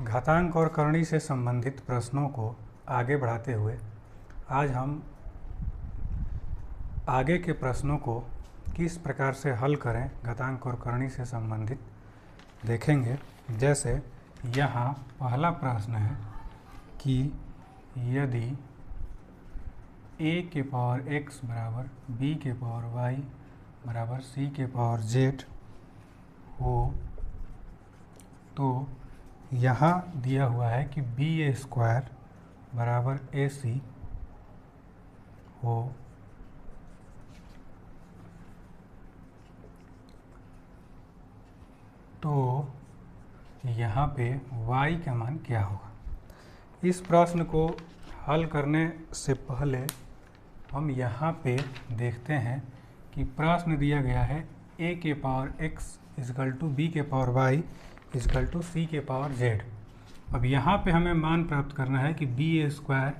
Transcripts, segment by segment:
घातांक और करणी से संबंधित प्रश्नों को आगे बढ़ाते हुए आज हम आगे के प्रश्नों को किस प्रकार से हल करें घातांक और करणी से संबंधित देखेंगे। जैसे यहाँ पहला प्रश्न है कि यदि a के पावर x बराबर b के पावर y बराबर c के पावर z हो तो यहाँ दिया हुआ है कि b स्क्वायर बराबर ac हो तो यहाँ पे y का मान क्या होगा। इस प्रश्न को हल करने से पहले हम यहाँ पे देखते हैं कि प्रश्न दिया गया है a के power x equal to b के power y equal to c के पावर z। अब यहाँ पे हमें मान प्राप्त करना है कि b स्क्वायर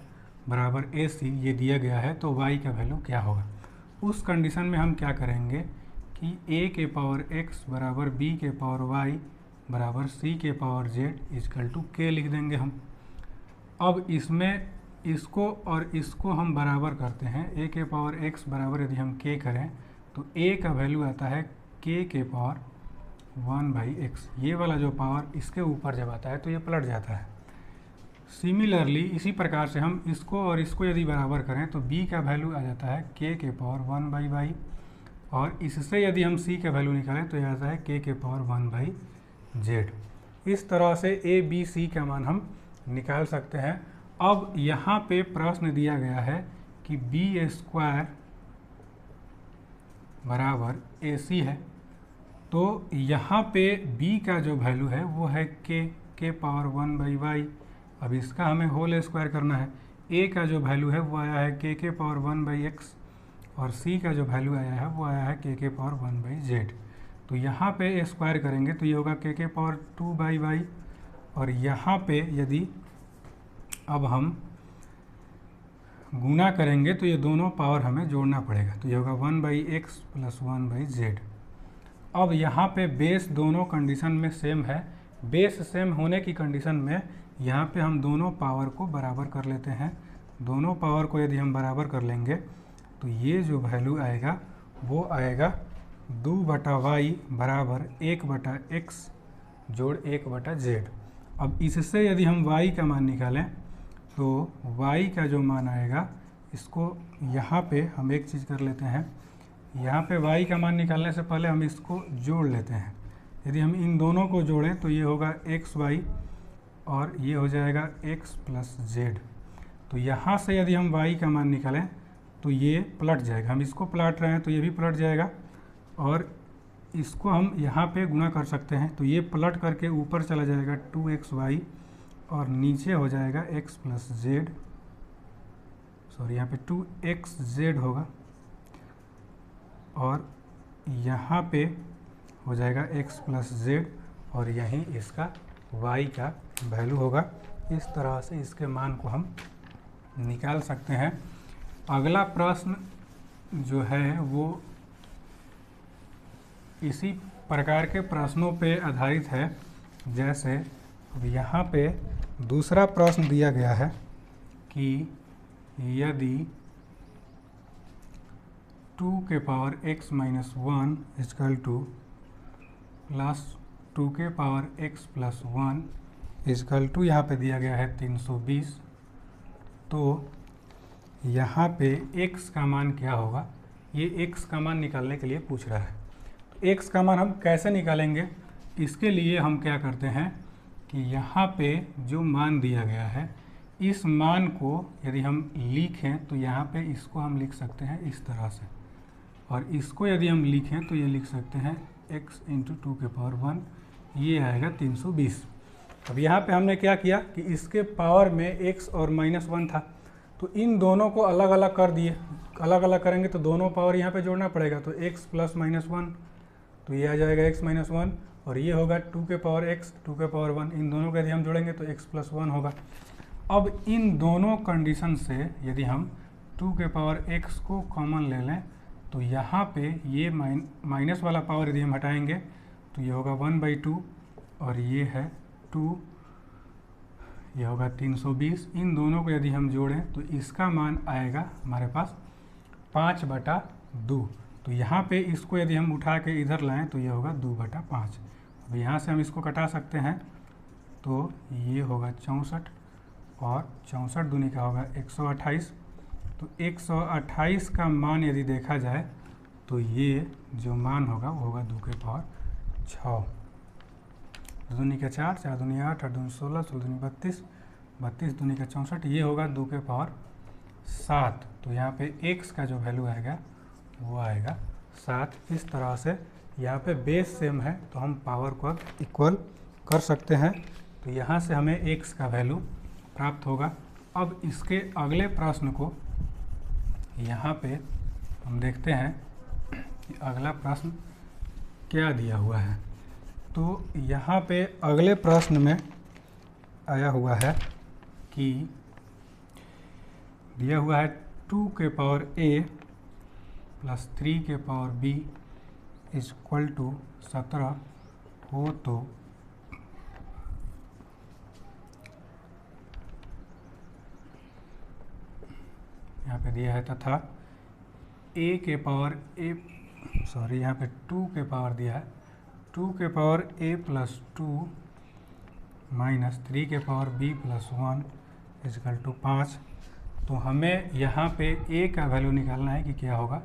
बराबर ac ये दिया गया है तो y का वैल्यू क्या होगा। उस कंडीशन में हम क्या करेंगे कि a के पावर x बराबर b के पावर y बराबर c के power z equal to k लिख देंगे हम। अब इसमें इसको और इसको हम बराबर करते हैं। a के पावर x बराबर यदि हम k करें तो a का वैल्यू आता है k के पावर 1/x। ये वाला जो पावर इसके ऊपर जब आता है तो ये पलट जाता है। सिमिलरली इसी प्रकार से हम इसको और इसको यदि बराबर करें तो b का वैल्यू आ जाता है k के पावर 1/y और इससे यदि हम c का वैल्यू निकालें तो यह आता है k के पावर 1/z। इस तरह से a b c का मान हम निकाल सकते हैं। अब यहाँ पे प्रश्न दिया गया है कि b स्क्वायर बराबर ac है तो यहाँ पे b का जो वैल्यू है वो है k पावर 1/y। अब इसका हमें होल स्क्वायर करना है। a का जो वैल्यू है वो आया है k के पावर 1/x और c का जो वैल्यू आया है वो आया है k के पावर 1/z। तो यहाँ पे स्क्वायर करेंगे तो ये होगा k के पावर 2/y और यहाँ पे यदि अब हम गुना करेंगे तो ये दोनों पावर हमें जोड़ना पड़ेगा तो ये होगा 1/x प्लस 1/z। अब यहाँ पे बेस दोनों कंडीशन में सेम है। बेस सेम होने की कंडीशन में यहाँ पे हम दोनों पावर को बराबर कर लेते हैं। दोनों पावर को यदि हम बराबर कर लेंगे तो ये जो वैल्यू आएगा वो आएगा 2/y बराबर 1/x जोड़ 1/z। अब इससे यदि हम y का मान निकालें तो y का जो मान आएगा इसको यहाँ पे हम एक चीज़ कर लेते हैं। यहाँ पे y का मान निकालने से पहले हम इसको जोड़ लेते हैं। यदि हम इन दोनों को जोड़ें तो ये होगा xy और ये हो जाएगा x प्लस z। तो यहाँ से यदि हम y का मान निकालें तो ये पलट जाएगा। हम इसको पलट रहे हैं तो ये भी पलट जाएगा और इसको हम यहाँ पे गुना कर सकते हैं तो ये पलट करके ऊपर चला जाएगा 2xy और नीचे हो जाएगा x प्लस z। सॉरी यहाँ पे 2xz होगा और यहाँ पे हो जाएगा x प्लस z और यहीं इसका y का वैल्यू होगा। इस तरह से इसके मान को हम निकाल सकते हैं। अगला प्रश्न जो है वो इसी प्रकार के प्रश्नों पे आधारित है। जैसे यहाँ पे दूसरा प्रश्न दिया गया है कि यदि 2 के power x minus 1 equal to plus 2 के power x plus 1 equal to यहाँ पे दिया गया है 320 तो यहाँ पे x का मान क्या होगा। ये x का मान निकालने के लिए पूछ रहा है। तो x का मान हम कैसे निकालेंगे, इसके लिए हम क्या करते हैं कि यहाँ पे जो मान दिया गया है इस मान को यदि हम लिखें तो यहाँ पे इसको हम लिख सकते हैं इस तरह से और इसको यदि हम लिखें तो ये लिख सकते हैं x इंटू 2 के पावर 1 ये आएगा 320। अब यहाँ पे हमने क्या किया कि इसके पावर में x और -1 था तो इन दोनों को अलग अलग कर दिए। अलग अलग करेंगे तो दोनों पावर यहाँ पे जोड़ना पड़ेगा तो x प्लस -1 तो ये आ जाएगा x माइनस 1 और ये होगा 2 के पावर x 2 के पावर 1। इन दोनों को यदि हम जोड़ेंगे तो x प्लस 1 होगा। अब इन दोनों कंडीशन से यदि हम 2 के पावर x को कॉमन ले लें तो यहाँ पे ये माइनस वाला पावर यदि हम हटाएंगे तो ये होगा 1/2 और ये है 2 ये होगा 320। इन दोनों को यदि हम जोड़ें तो इसका मान आएगा हमारे पास 5/2। तो यहाँ पे इसको यदि हम उठा के इधर लाएं तो ये होगा 2/5। अब यहाँ से हम इसको कटा सकते हैं, तो ये होगा 64 और 64 दूनी का होगा 128। तो 128 का मान यदि देखा जाए तो ये जो मान होगा वो होगा 2 के पावर 6। 2 दूनी का 4, 4 दूनी 8, 8 दूनी 16, 16 दूनी 32, 32 दूनी का 64, ये होगा 2 के पावर 7। तो यहाँ पे x का जो वैल्यू आएगा वो आएगा 7। इस तरह से यहाँ पे बेस सेम है तो हम पावर को अब इक्वल कर सकते हैं। तो यहाँ से हमें x का वैल्यू प्राप्त होगा। अब इसके अगले प्रश्न को यहाँ पे हम देखते हैं कि अगला प्रश्न क्या दिया हुआ है। तो यहाँ पे अगले प्रश्न में आया हुआ है कि दिया हुआ है 2 के पावर a प्लस 3 के पावर b इक्वल टू 17 हो तो यहाँ पे दिया है तथा a के पावर यहाँ पे 2 के पावर दिया है 2 के पावर a प्लस 2 माइनस 3 के power b plus 1 equal to 5। तो हमें यहाँ पे a का वैल्यू निकालना है कि क्या होगा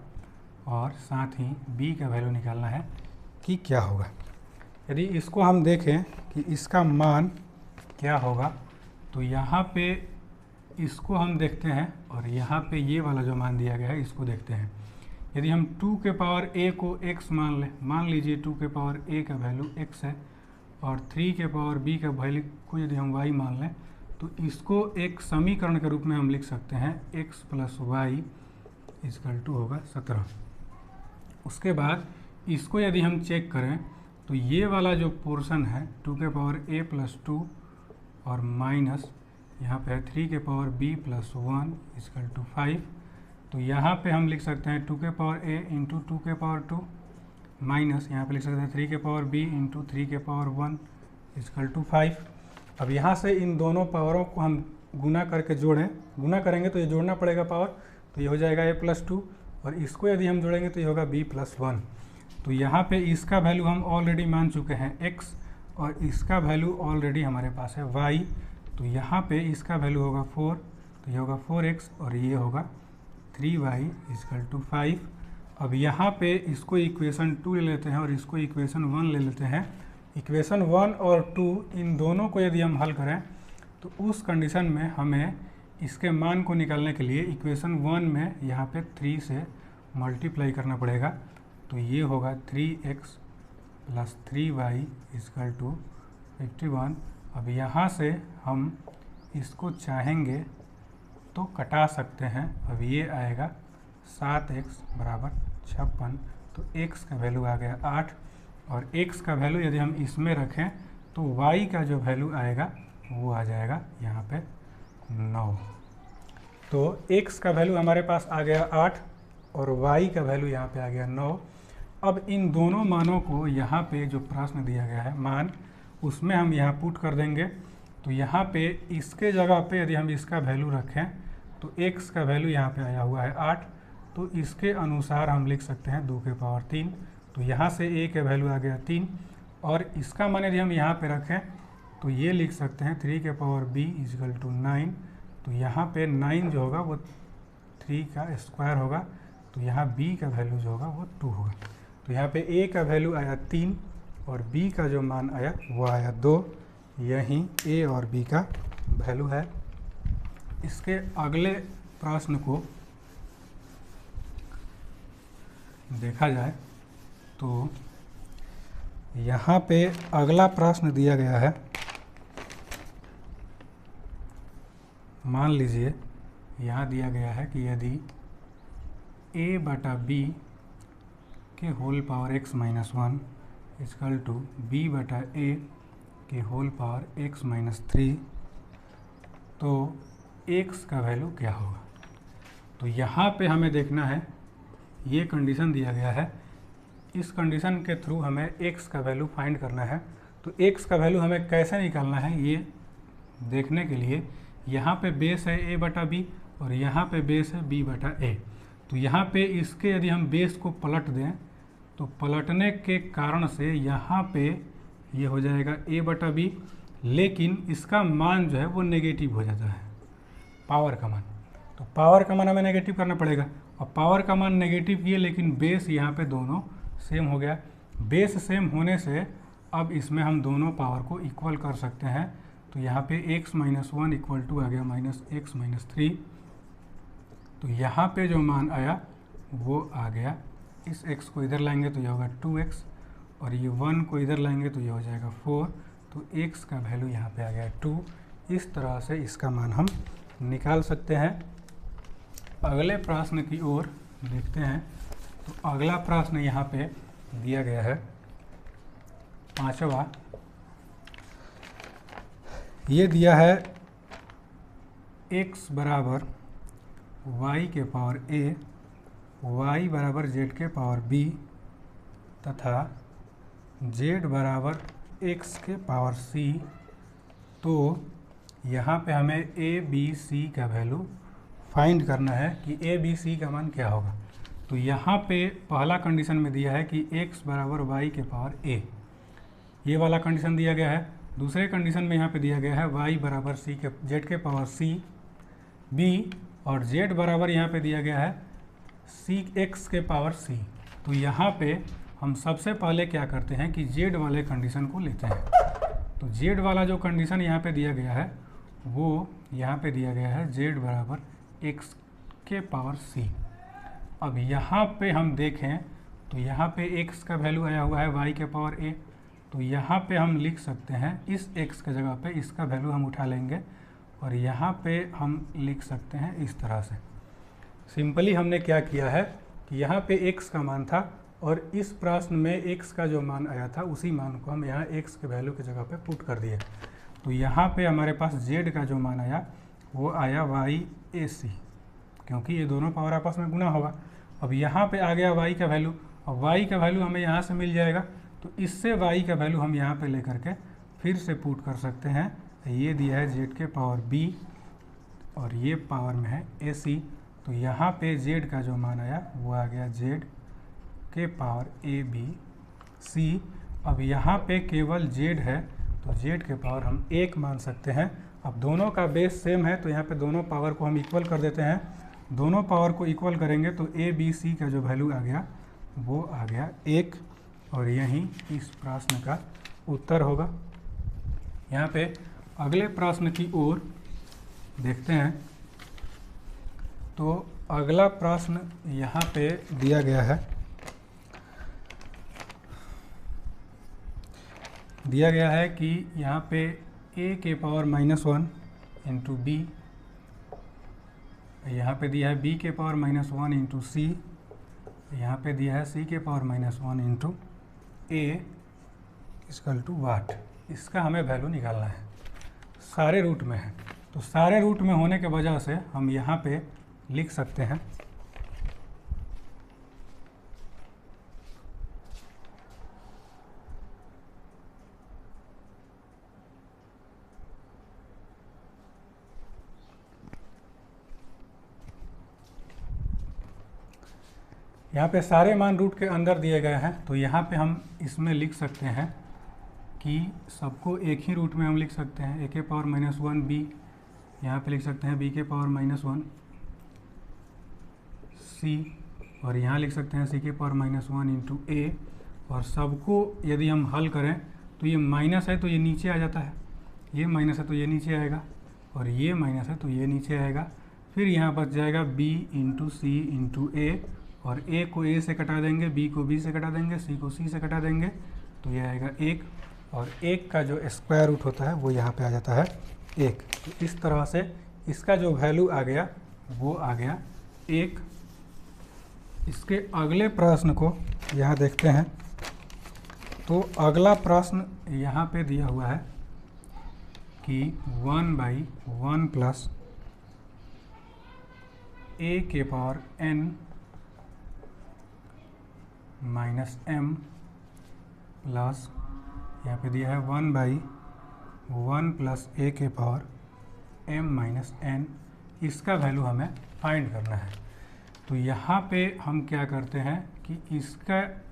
और साथ ही b का वैल्यू निकालना है कि क्या होगा। यदि इसको हम देखें कि इसका मान क्या होगा तो यहाँ पे इसको हम देखते हैं और यहाँ पे ये वाला जो मान दिया गया है इसको देखते हैं। यदि हम 2 के पावर a को x मान लें, मान लीजिए 2 के पावर a का वैल्यू x है और 3 के पावर b का वैल्यू को यदि हम y मान लें तो इसको एक समीकरण के रूप में हम लिख सकते हैं x plus y equal to होगा 17। उसके बाद इसको यदि हम चेक करें तो ये वाला जो पोर्शन है 2 के पावर a प्लस 2 और माइनस यहाँ पे है 3 के power b plus 1 equal to 5। तो यहाँ पे हम लिख सकते हैं 2 के पावर a इंटू 2 के पावर 2 माइनस यहाँ पे लिख सकते हैं 3 के पावर b इंटू 3 के पावर 1 इक्वल टू 5। अब यहाँ से इन दोनों पावरों को हम गुना करके जोड़ें, गुना करेंगे तो ये जोड़ना पड़ेगा पावर, तो ये हो जाएगा a प्लस 2 और इसको यदि हम जोड़ेंगे तो ये होगा b प्लस 1। तो यहाँ पे इसका वैल्यू हम ऑलरेडी मान चुके हैं x और इसका वैल्यू ऑलरेडी हमारे पास है y। तो यहाँ पे इसका वैल्यू होगा 4, तो ये होगा 4x और ये होगा 3y इक्वल टू 5। अब यहाँ पे इसको इक्वेशन 2 ले लेते हैं और इसको इक्वेशन 1 ले लेते हैं। इक्वेशन 1 और 2 इन दोनों को यदि हम हल करें तो उस कंडीशन में हमें इसके मान को निकालने के लिए इक्वेशन 1 में यहाँ पे 3 से मल्टीप्लाई करना पड़ेगा। तो ये होगा 3x plus 3y equal to 51। अब यहाँ से हम इसको चाहेंगे तो कटा सकते हैं। अब ये आएगा 7x बराबर 56। तो x का वैल्यू आ गया 8 और x का वैल्यू यदि हम इसमें रखें तो y का जो वैल्यू आएगा वो आ जाएगा यहाँ पे 9। तो x का वैल्यू हमारे पास आ गया 8 और y का वैल्यू यहाँ पे आ गया 9। अब इन दोनों मानों को यहाँ पे जो प्रश्न दिया गया है मान उसमें हम यहाँ पुट कर देंगे। तो यहाँ पे इसके जगह पे यदि हम इसका वैल्यू रखें तो x का वैल्यू यहाँ पे आया हुआ है 8, तो इसके अनुसार हम लिख सकते हैं 2 के पावर 3। तो यहाँ से a का वैल्यू आ गया 3 और इसका मान यदि हम यहाँ पे रखें तो ये लिख सकते हैं 3 के पावर b इक्वल टू 9। तो यहाँ पे 9 जो होगा वो 3 का स्क्वायर होगा, तो यहाँ b का वैल्यू जो होगा वो 2 होगा। तो यहाँ पे a का वैल्यू आया 3 और b का जो मान आया वो आया 2। यही a और b का वैल्यू है। इसके अगले प्रश्न को देखा जाए तो यहाँ पे अगला प्रश्न दिया गया है। मान लीजिए यहाँ दिया गया है कि यदि a बटा b के whole power x minus 1 equal to b बटा a के होल पावर x माइनस 3 तो x का वैल्यू क्या होगा। तो यहाँ पे हमें देखना है, ये कंडीशन दिया गया है, इस कंडीशन के थ्रू हमें x का वैल्यू फाइंड करना है। तो x का वैल्यू हमें कैसे निकालना है ये देखने के लिए यहाँ पे बेस है a बटा b और यहाँ पे बेस है b बटा a। तो यहाँ पे इसके यदि हम बेस को पलट दें तो पलटने के कारण से यहाँ पे ये हो जाएगा a बटा b, लेकिन इसका मान जो है वो नेगेटिव हो जाता है, पावर का मान। तो पावर का मान हमें नेगेटिव करना पड़ेगा और पावर का मान नेगेटिव किए, लेकिन बेस यहाँ पे दोनों सेम हो गया। बेस सेम होने से अब इसमें हम दोनों पावर को इक्वल कर सकते हैं। तो यहाँ पे x माइनस 1 इक्वल टू आ गया माइनस एक्स माइनस 3। तो यहाँ पे जो मान आया वो आ गया, इस x को इधर लाएंगे तो ये होगा 2x और ये 1 को इधर लाएंगे तो ये हो जाएगा 4। तो x का वैल्यू यहाँ पे आ गया 2। इस तरह से इसका मान हम निकाल सकते हैं। अगले प्रश्न की ओर देखते हैं। तो अगला प्रश्न यहाँ पे दिया गया है 5वां। ये दिया है x बराबर y के पावर a, y बराबर z के पावर b तथा z बराबर x के पावर c। तो यहाँ पे हमें a b c का वैल्यू फाइंड करना है कि a b c का मान क्या होगा। तो यहाँ पे पहला कंडीशन में दिया है कि x बराबर y के पावर a, ये वाला कंडीशन दिया गया है। दूसरे कंडीशन में यहाँ पे दिया गया है y बराबर c के z के पावर c b और z बराबर यहाँ पे दिया गया है c x के पावर c। तो यहाँ पे हम सबसे पहले क्या करते हैं कि z वाले कंडीशन को लेते हैं। तो z वाला जो कंडीशन यहाँ पे दिया गया है वो यहाँ पे दिया गया है z बराबर x के पावर c। अब यहाँ पे हम देखें तो यहाँ पे x का वैल्यू आया हुआ है y के पावर a। तो यहाँ पे हम लिख सकते हैं इस x के जगह पे इसका वैल्यू हम उठा लेंगे और यहाँ पे हम लिख सकते हैं इस तरह से। सिंपली हमने क्या किया है कि यहाँ पे x का मान था और इस प्रश्न में x का जो मान आया था उसी मान को हम यहाँ x के वैल्यू की जगह पे पुट कर दिए। तो यहाँ पे हमारे पास z का जो मान आया वो आया y a c, क्योंकि ये दोनों पावर आपस में गुना होगा। अब यहाँ पे आ गया y का वैल्यू और y का वैल्यू हमें यहाँ से मिल जाएगा। तो इससे y का वैल्यू हम यहाँ पे लेकर के फिर से पुट कर सकते हैं। ये दिया है z के पावर b और ये पावर में है ac। तो यहाँ पे z का जो मान आया वो आ गया z के पावर a b c। अब यहाँ पे केवल z है तो z के पावर हम 1 मान सकते हैं। अब दोनों का बेस सेम है तो यहाँ पे दोनों पावर को हम इक्वल कर देते हैं। दोनों पावर को इक्वल करेंगे तो a b c का जो वैल्यू आ गया वो आ गया 1 और यही इस प्रश्न का उत्तर होगा। यहाँ पे अगले प्रश्न की ओर देखते हैं। तो अगला प्रश्न यहाँ पे दिया गया है, कि यहाँ पे a के पावर -1 इंटू b, यहाँ पे दिया है b के पावर -1 इंटू c, यहाँ पे दिया है c के power -1 into a equal to what. इसका हमें वैल्यू निकालना है। सारे रूट में है तो सारे रूट में होने के वजह से हम यहाँ पे लिख सकते हैं यहाँ पे सारे मान रूट के अंदर दिए गए हैं। तो यहाँ पे हम इसमें लिख सकते हैं कि सबको एक ही रूट में हम लिख सकते हैं। a के पावर -1 b, यहाँ पे लिख सकते हैं b के पावर -1 c और यहाँ लिख सकते हैं c के पावर -1 इंटू a। और सबको यदि हम हल करें तो ये माइनस है तो ये नीचे आ जाता है, ये माइनस है तो ये नीचे आएगा और ये माइनस है तो ये नीचे आएगा। फिर यहाँ बच जाएगा b into c into a और a को a से कटा देंगे, b को b से कटा देंगे, c को c से कटा देंगे तो ये आएगा 1 और 1 का जो स्क्वायर रूट होता है वो यहाँ पे आ जाता है 1। तो इस तरह से इसका जो वैल्यू आ गया वो आ गया 1। इसके अगले प्रश्न को यहाँ देखते हैं। तो अगला प्रश्न यहाँ पे दिया हुआ है कि 1/1 प्लस a के power n minus m plus यहाँ पे दिया है 1/1 1 प्लस ए के पावर m माइनस n, इसका वैल्यू हमें फाइंड करना है। तो यहाँ पे हम क्या करते हैं कि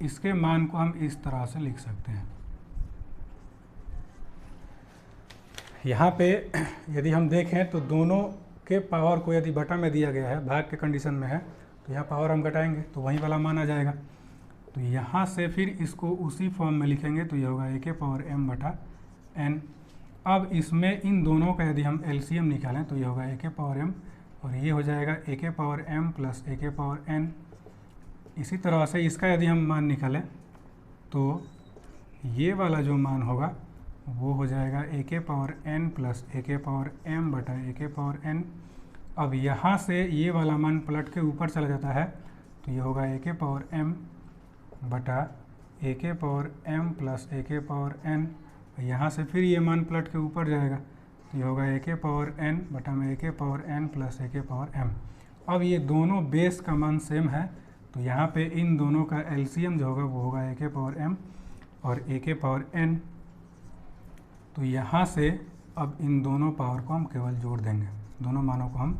इसके मान को हम इस तरह से लिख सकते हैं। यहाँ पे यदि हम देखें तो दोनों के पावर को यदि बटा में दिया गया है, भाग के कंडीशन में है, तो यहाँ पावर हम घटाएंगे तो वही वाला मान आ जाएगा। तो यहाँ से फिर इसको उसी फॉर्म में लिखेंगे तो ये होगा ए के पावर m बटा n। अब इसमें इन दोनों का यदि हम एलसीएम निकालें तो ये होगा ए के पावर m और ये हो जाएगा ए के पावर m प्लस ए के पावर n। इसी तरह से इसका यदि हम मान निकालें तो ये वाला जो मान होगा वो हो जाएगा ए के पावर n प्लस ए के पावर m बटा ए के पावर n। अब यहाँ से ये वाला मान पलट के ऊपर चला जाता है तो ये होगा ए के पावर m बटा ए के पावर m प्लस ए के पावर n। यहाँ से फिर ये मान पलट के ऊपर जाएगा तो ये होगा ए के पावर n बटा में ए के पावर n प्लस ए के पावर m। अब ये दोनों बेस का मान सेम है तो यहाँ पे इन दोनों का एलसीएम जो होगा वो होगा ए के पावर m और ए के पावर n। तो यहाँ से अब इन दोनों पावर को हम केवल जोड़ देंगे, दोनों मानों को हम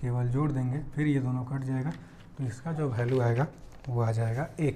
केवल जोड़ देंगे, फिर ये दोनों कट जाएगा तो इसका जो वैल्यू आएगा वो आ जाएगा 1।